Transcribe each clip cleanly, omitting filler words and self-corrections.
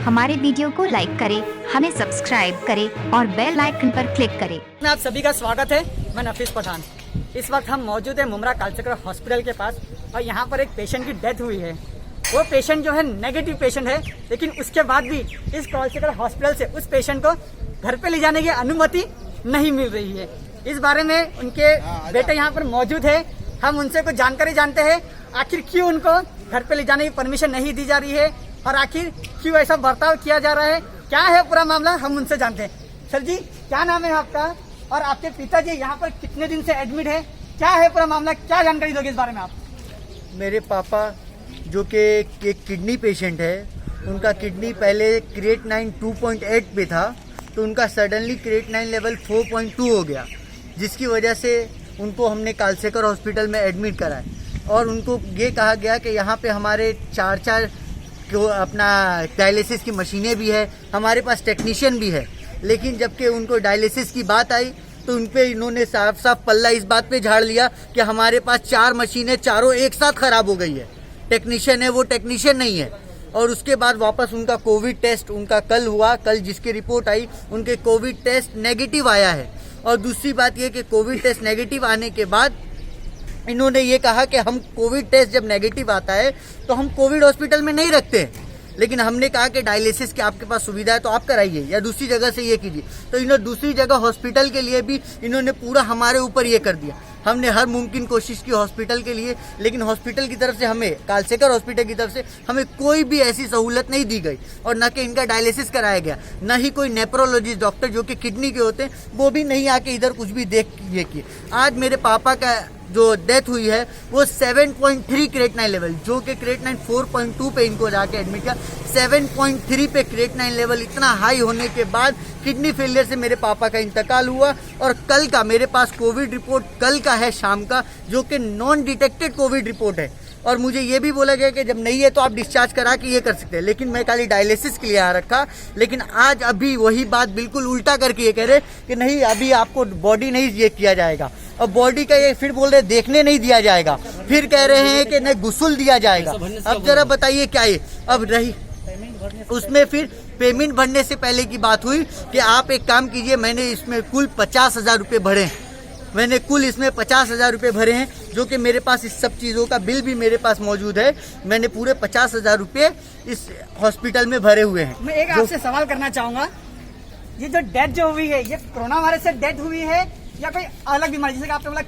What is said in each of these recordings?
हमारे वीडियो को लाइक करें, हमें सब्सक्राइब करें और बेल आइकन पर क्लिक करें। आप सभी का स्वागत है। मैं नफीस पठान। इस वक्त हम मौजूद है मुमरा कालचक्र हॉस्पिटल के पास और यहाँ पर एक पेशेंट की डेथ हुई है। वो पेशेंट जो है नेगेटिव पेशेंट है, लेकिन उसके बाद भी इस कालचक्र हॉस्पिटल से उस पेशेंट को घर पे ले जाने की अनुमति नहीं मिल रही है। इस बारे में उनके बेटे यहाँ पर मौजूद है। हम उनसे कुछ जानकारी जानते हैं, आखिर क्यों उनको घर पे ले जाने की परमिशन नहीं दी जा रही है और आखिर क्यों ऐसा बर्ताव किया जा रहा है, क्या है पूरा मामला, हम उनसे जानते हैं। सर जी, क्या नाम है आपका और आपके पिताजी यहाँ पर कितने दिन से एडमिट है, क्या है पूरा मामला, क्या जानकारी दोगे इस बारे में आप? मेरे पापा जो कि एक किडनी पेशेंट है, उनका किडनी पहले क्रिएटिनिन 2.8 पे था, तो उनका सडनली क्रिएटिनिन लेवल 4.2 हो गया, जिसकी वजह से उनको हमने कालचक्र हॉस्पिटल में एडमिट कराया और उनको ये कहा गया कि यहाँ पे हमारे चार अपना डायलिसिस की मशीनें भी है, हमारे पास टेक्नीशियन भी है। लेकिन जबकि उनको डायलिसिस की बात आई तो उन पे इन्होंने साफ साफ पल्ला इस बात पे झाड़ लिया कि हमारे पास 4 मशीनें चारों एक साथ खराब हो गई है, टेक्नीशियन है वो टेक्नीशियन नहीं है। और उसके बाद वापस उनका कोविड टेस्ट उनका कल हुआ, कल जिसकी रिपोर्ट आई उनके कोविड टेस्ट नेगेटिव आया है। और दूसरी बात यह कि कोविड टेस्ट नेगेटिव आने के बाद इन्होंने ये कहा कि हम कोविड टेस्ट जब नेगेटिव आता है तो हम कोविड हॉस्पिटल में नहीं रखते हैं, लेकिन हमने कहा कि डायलिसिस की आपके पास सुविधा है तो आप कराइए या दूसरी जगह से ये कीजिए। तो इन्होंने दूसरी जगह हॉस्पिटल के लिए भी इन्होंने पूरा हमारे ऊपर ये कर दिया। हमने हर मुमकिन कोशिश की हॉस्पिटल के लिए, लेकिन हॉस्पिटल की तरफ से हमें कालचक्र हॉस्पिटल की तरफ से हमें कोई भी ऐसी सहूलत नहीं दी गई और न कि इनका डायलिसिस कराया गया, न ही कोई नेप्रोलॉजिस्ट डॉक्टर जो कि किडनी के होते हैं वो भी नहीं आके इधर कुछ भी देख ये किए। आज मेरे पापा का जो डेथ हुई है वो 7.3 क्रिएटिनिन लेवल, जो कि क्रिएटिनिन 4.2 पे इनको जाके एडमिट किया, 7.3 पे क्रिएटिनिन लेवल इतना हाई होने के बाद किडनी फेलियर से मेरे पापा का इंतकाल हुआ। और कल का मेरे पास कोविड रिपोर्ट कल का है शाम का, जो कि नॉन डिटेक्टेड कोविड रिपोर्ट है। और मुझे ये भी बोला गया कि जब नहीं है तो आप डिस्चार्ज करा के ये कर सकते हैं, लेकिन मैं खाली डायलिसिस के लिए आ रखा। लेकिन आज अभी वही बात बिल्कुल उल्टा करके ये कह रहे कि नहीं अभी आपको बॉडी नहीं ये किया जाएगा, और बॉडी का ये फिर बोल रहे देखने नहीं दिया जाएगा, फिर कह रहे हैं कि नहीं गुस्ल दिया जाएगा। अब जरा बताइए क्या ये अब रही उसमें फिर पेमेंट भरने से पहले की बात हुई कि आप एक काम कीजिए, मैंने इसमें कुल 50,000 रुपये भरे हैं, मैंने कुल इसमें 50,000 रुपये भरे हैं, जो कि मेरे पास इस सब चीज़ों का बिल भी मेरे पास मौजूद है। मैंने पूरे 50,000 रुपये इस हॉस्पिटल में भरे हुए हैं। मैं एक आपसे सवाल करना चाहूँगा, ये जो डेथ जो हुई है ये कोरोना वायरस से डेथ हुई है या कोई अलग बीमारी, जैसे कि आपने बोला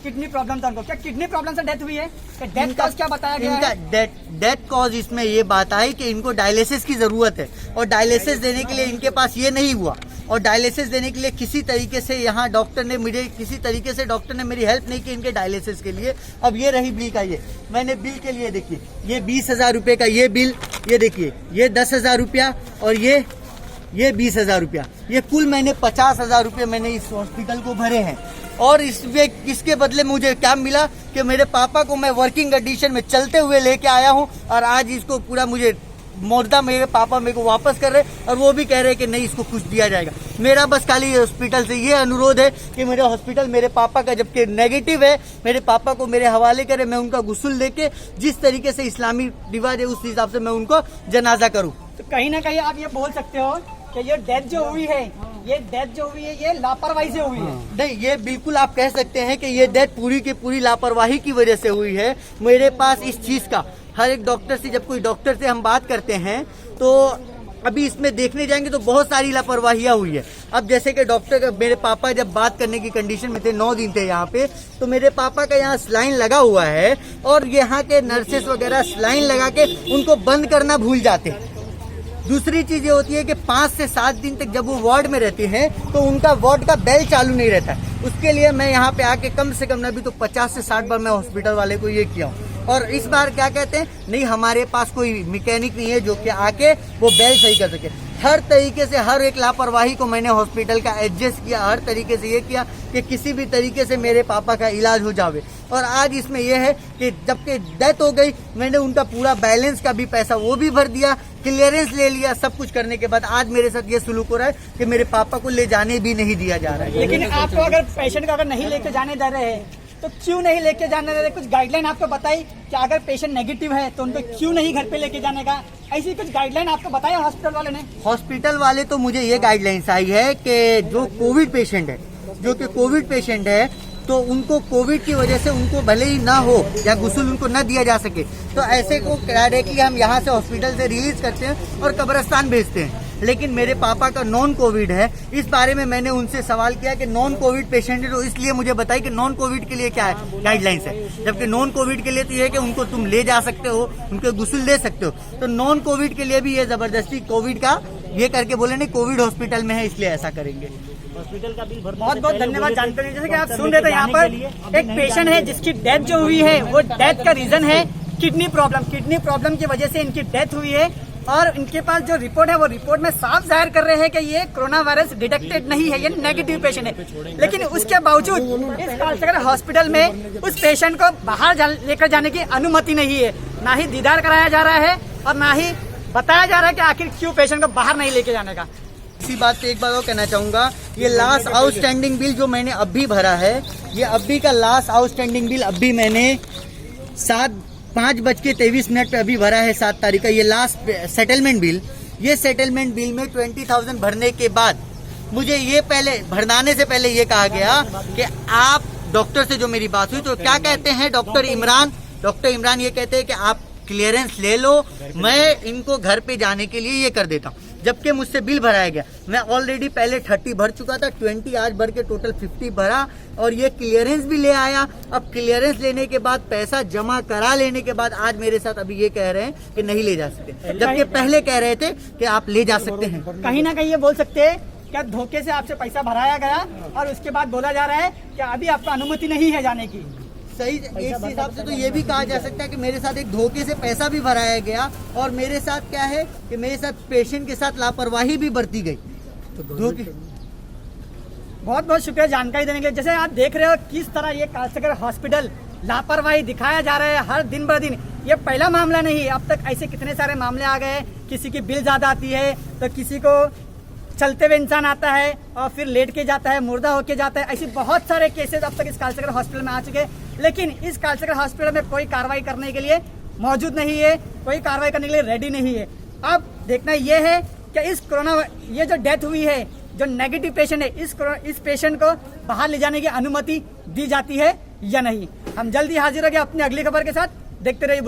किडनी प्रॉब्लम था उनको, क्या किडनी प्रॉब्लम से डेथ हुई है? डेथ कॉज क्या बताया गया है? डेथ कॉज इसमें ये बात आई कि इनको डायलिसिस की जरूरत है और डायलिसिस देने के लिए इनके पास ये नहीं हुआ, और डायलिसिस देने के लिए किसी तरीके से यहाँ डॉक्टर ने मेरी हेल्प नहीं की इनके डायलिसिस के लिए। अब ये रही बिल का, ये मैंने बिल के लिए देखिए, ये 20,000 रुपये का ये बिल, ये देखिए ये 10,000 रुपया और ये 20,000 रुपया, ये कुल मैंने 50,000 रुपये मैंने इस हॉस्पिटल को भरे हैं। और इसके बदले मुझे क्या मिला कि मेरे पापा को मैं वर्किंग कंडीशन में चलते हुए लेके आया हूँ और आज इसको पूरा मुझे मुर्दा मेरे पापा मेरे को वापस कर रहे और वो भी कह रहे हैं कि नहीं इसको कुछ दिया जाएगा। मेरा बस खाली हॉस्पिटल से ये अनुरोध है कि मेरे हॉस्पिटल मेरे पापा का जबकि नेगेटिव है, मेरे पापा को मेरे हवाले करे, मैं उनका गुस्ल लेके जिस तरीके से इस्लामी रिवाज है उस हिसाब से मैं उनको जनाजा करूँ। तो कहीं ना कहीं आप ये बोल सकते हो कि ये डेथ जो हुई है ये लापरवाही से हुई है? नहीं, ये बिल्कुल आप कह सकते हैं कि ये डेथ पूरी की पूरी लापरवाही की वजह से हुई है। मेरे पास इस चीज का हर एक डॉक्टर से, जब कोई डॉक्टर से हम बात करते हैं तो अभी इसमें देखने जाएंगे तो बहुत सारी लापरवाहियां हुई है। अब जैसे कि डॉक्टर मेरे पापा जब बात करने की कंडीशन में थे, 9 दिन थे यहाँ पे, तो मेरे पापा का यहाँ स्लाइन लगा हुआ है और यहाँ के नर्सेस वगैरह स्लाइन लगा के उनको बंद करना भूल जाते हैं। दूसरी चीज ये होती है कि 5 से 7 दिन तक जब वो वार्ड में रहते हैं तो उनका वार्ड का बेल चालू नहीं रहता है। उसके लिए मैं यहाँ पे आके कम से कम अभी तो 50 से 60 बार मैं हॉस्पिटल वाले को ये किया हूँ। और इस बार क्या कहते हैं, नहीं हमारे पास कोई मैकेनिक नहीं है जो कि आके वो बेल सही कर सके। हर तरीके से हर एक लापरवाही को मैंने हॉस्पिटल का एडजस्ट किया, हर तरीके से ये किया कि किसी भी तरीके से मेरे पापा का इलाज हो जावे। और आज इसमें यह है कि जबकि डेथ हो गई, मैंने उनका पूरा बैलेंस का भी पैसा वो भी भर दिया, क्लियरेंस ले लिया, सब कुछ करने के बाद आज मेरे साथ ये सुलूक हो रहा है कि मेरे पापा को ले जाने भी नहीं दिया जा रहा है। लेकिन आपको अगर पेशेंट को अगर नहीं लेके जाने दे रहे हैं तो क्यों नहीं लेके जाने दे रहे? कुछ गाइडलाइन आपको बताई कि अगर पेशेंट नेगेटिव है तो उनको क्यों नहीं घर पे लेके जाने का? ऐसी कुछ गाइडलाइन आपको बताया हॉस्पिटल वाले ने? हॉस्पिटल वाले तो मुझे ये गाइडलाइंस आई है कि जो कोविड पेशेंट है तो उनको कोविड की वजह से उनको भले ही ना हो या गुस्ल उनको ना दिया जा सके तो ऐसे को डायरेक्टली हम यहाँ से हॉस्पिटल से रिलीज करते हैं और कब्रिस्तान भेजते हैं। लेकिन मेरे पापा का नॉन कोविड है, इस बारे में मैंने उनसे सवाल किया कि नॉन कोविड पेशेंट है तो इसलिए मुझे बताइए कि नॉन कोविड के लिए क्या है गाइडलाइंस है। जबकि नॉन कोविड के लिए तो ये है कि उनको तुम ले जा सकते हो, उनको गुस्ल दे सकते हो, तो नॉन कोविड के लिए भी ये जबरदस्ती कोविड का ये करके बोले नहीं कोविड हॉस्पिटल में है इसलिए ऐसा करेंगे। हॉस्पिटल का बिल भर बहुत बहुत धन्यवाद जानकारी। जैसे कि आप सुन रहे थे यहाँ पर एक पेशेंट है जिसकी डेथ जो हुई है वो डेथ का रीजन है किडनी प्रॉब्लम की वजह से इनकी डेथ हुई है और इनके पास जो रिपोर्ट है वो रिपोर्ट में साफ जाहिर कर रहे हैं कि ये कोरोना वायरस डिटेक्टेड नहीं है, ये नेगेटिव पेशेंट है। लेकिन उसके बावजूद इस कालचक्र हॉस्पिटल में उस पेशेंट को बाहर लेकर जाने की अनुमति नहीं है, ना ही दीदार कराया जा रहा है और ना ही बताया जा रहा है कि आखिर क्यों पेशेंट को बाहर नहीं लेके जाने का। इसी बात पे एक बात और कहना चाहूंगा, ये लास्ट आउटस्टैंडिंग बिल जो मैंने अभी भरा है, ये अभी का लास्ट आउटस्टैंडिंग बिल अभी मैंने 5:23 पे अभी भरा है 7 तारीख का। ये लास्ट सेटलमेंट बिल, ये सेटलमेंट बिल में 20,000 भरने के बाद मुझे ये पहले भरनाने से पहले ये कहा गया कि आप डॉक्टर से जो मेरी बात हुई तो क्या कहते हैं डॉक्टर इमरान ये कहते हैं कि आप क्लियरेंस ले लो, मैं इनको घर पे जाने के लिए ये कर देता हूँ। जबकि मुझसे बिल भराया गया, मैं ऑलरेडी पहले 30 भर चुका था, 20 आज भर के टोटल 50 भरा और ये क्लियरेंस भी ले आया। अब क्लियरेंस लेने के बाद पैसा जमा करा लेने के बाद आज मेरे साथ अभी ये कह रहे हैं कि नहीं ले जा सकते, जबकि पहले कह रहे थे कि आप ले जा सकते हैं। कहीं ना कहीं ये बोल सकते हैं क्या धोखे से आपसे पैसा भराया गया और उसके बाद बोला जा रहा है कि अभी आपको अनुमति नहीं है जाने की। सही, इस हिसाब से तो ये भी कहा जा सकता है कि मेरे साथ एक धोखे से पैसा भी भराया गया और मेरे साथ क्या है कि मेरे साथ पेशेंट के साथ लापरवाही भी बरती गई। धोखे। बहुत बहुत शुक्रिया जानकारी देने के लिए। जैसे आप देख रहे हो किस तरह ये कालचक्र हॉस्पिटल लापरवाही दिखाया जा रहा है हर दिन ब दिन। ये पहला मामला नहीं है, अब तक ऐसे कितने सारे मामले आ गए। किसी की बिल ज्यादा आती है तो किसी को चलते हुए इंसान आता है और फिर लेट के जाता है, मुर्दा होके जाता है। ऐसी बहुत सारे केसेस अब तक इस कालचक्र हॉस्पिटल में आ चुके हैं, लेकिन इस कालचक्र हॉस्पिटल में कोई कार्रवाई करने के लिए मौजूद नहीं है, कोई कार्रवाई करने के लिए रेडी नहीं है। अब देखना ये है कि इस कोरोना ये जो डेथ हुई है, जो नेगेटिव पेशेंट है, इस पेशेंट को बाहर ले जाने की अनुमति दी जाती है या नहीं। हम जल्दी हाजिर हो गए अपनी अगली खबर के साथ। देखते रहिए।